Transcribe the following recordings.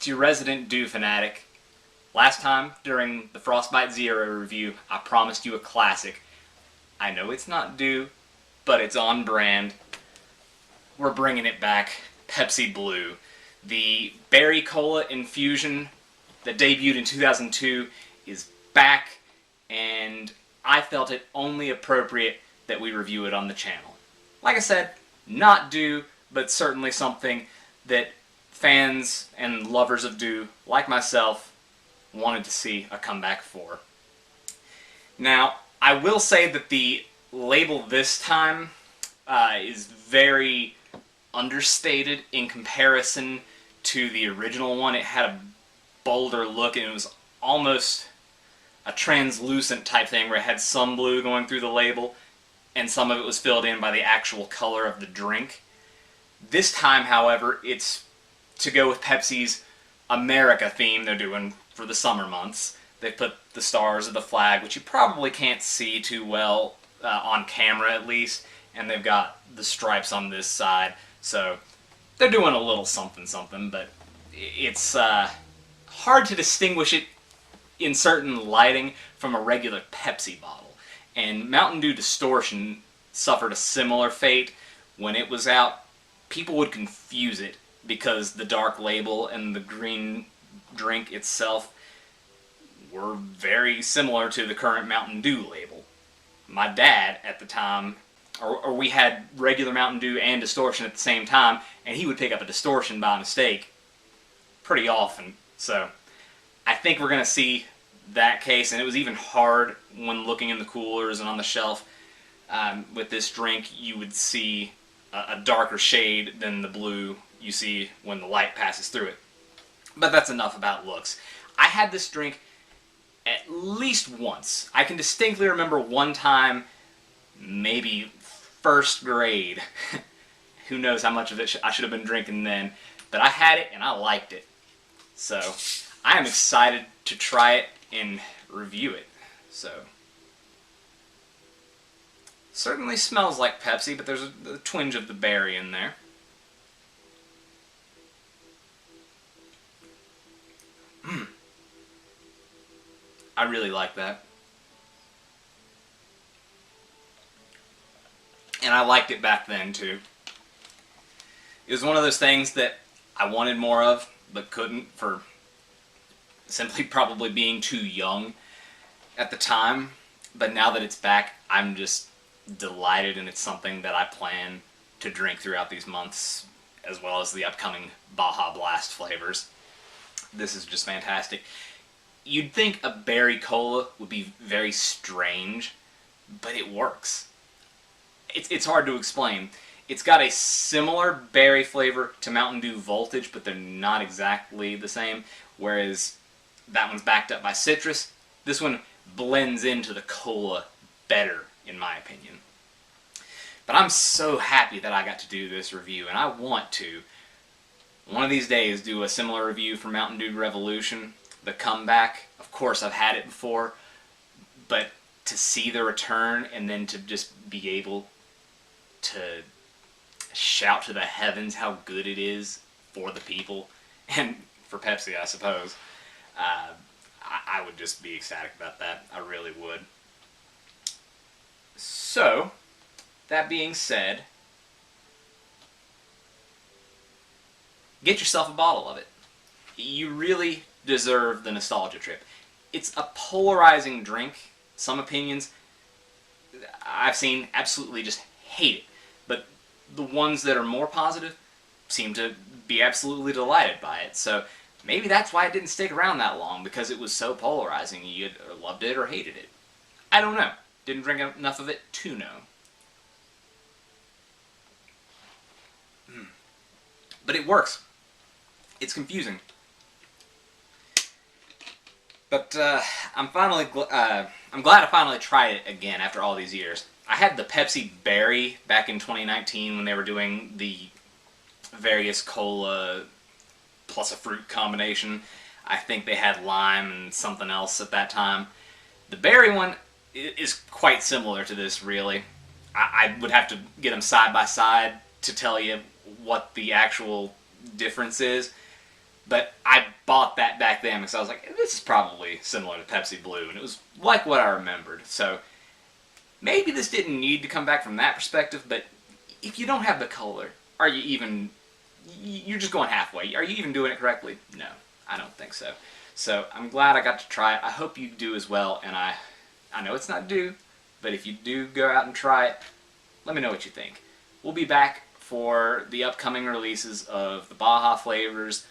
your resident Dew fanatic. Last time, during the Frostbite Zero review, I promised you a classic. I know it's not Dew, but it's on brand. We're bringing it back. Pepsi Blue. The berry cola infusion that debuted in 2002 is back, and I felt it only appropriate that we review it on the channel. Like I said, not Dew, but certainly something that fans and lovers of Dew, like myself, wanted to see a comeback for. Now, I will say that the label this time is very understated in comparison to the original one. It had a bolder look, and it was almost a translucent type thing where it had some blue going through the label, and some of it was filled in by the actual color of the drink. This time, however, it's to go with Pepsi's America theme they're doing for the summer months. They put the stars of the flag, which you probably can't see too well on camera at least, and they've got the stripes on this side, so they're doing a little something something, but it's hard to distinguish it in certain lighting from a regular Pepsi bottle. And Mountain Dew Distortion suffered a similar fate. When it was out, people would confuse it because the dark label and the green drink itself were very similar to the current Mountain Dew label. My dad at the time, or we had regular Mountain Dew and Distortion at the same time, and he would pick up a Distortion by mistake pretty often. So I think we're going to see that case, and it was even hard when looking in the coolers and on the shelf. With this drink, you would see a darker shade than the blue you see when the light passes through it. But that's enough about looks. I had this drink at least once. I can distinctly remember one time, maybe first grade. Who knows how much of it I should have been drinking then. But I had it and I liked it. So I am excited to try it and review it. So certainly smells like Pepsi, but there's a twinge of the berry in there. I really like that. And I liked it back then too. It was one of those things that I wanted more of, but couldn't for simply probably being too young at the time. But now that it's back, I'm just delighted, and it's something that I plan to drink throughout these months, as well as the upcoming Baja Blast flavors. This is just fantastic. You'd think a berry cola would be very strange, but it works. It's hard to explain. It's got a similar berry flavor to Mountain Dew Voltage, but they're not exactly the same, whereas that one's backed up by citrus. This one blends into the cola better, in my opinion. But I'm so happy that I got to do this review, and I want to, one of these days, do a similar review for Mountain Dew Revolution, the comeback. Of course, I've had it before, but to see the return and then to just be able to shout to the heavens how good it is for the people, and for Pepsi, I suppose, I would just be ecstatic about that. I really would. So, that being said, get yourself a bottle of it. You really deserve the nostalgia trip. It's a polarizing drink. Some opinions I've seen absolutely just hate it, but the ones that are more positive seem to be absolutely delighted by it. So maybe that's why it didn't stick around that long, because it was so polarizing. You either loved it or hated it. I don't know. Didn't drink enough of it to know. But it works. It's confusing. But I'm glad I finally tried it again after all these years. I had the Pepsi Berry back in 2019 when they were doing the various cola plus a fruit combination. I think they had lime and something else at that time. The berry one is quite similar to this, really. I would have to get them side by side to tell you what the actual difference is. But I bought that back then because I was like, this is probably similar to Pepsi Blue, and it was like what I remembered. So maybe this didn't need to come back from that perspective, but if you don't have the color, are you even, you're just going halfway. Are you even doing it correctly? No, I don't think so. So I'm glad I got to try it. I hope you do as well, and I know it's not due, but if you do go out and try it, let me know what you think. We'll be back for the upcoming releases of the Baja flavors,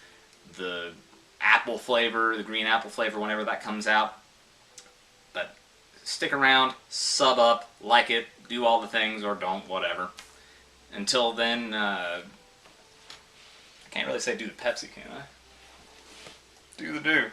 the apple flavor, the green apple flavor, whenever that comes out. But stick around, sub up, like it, do all the things, or don't, whatever. Until then, I can't really say do the Pepsi, can I? Do the do.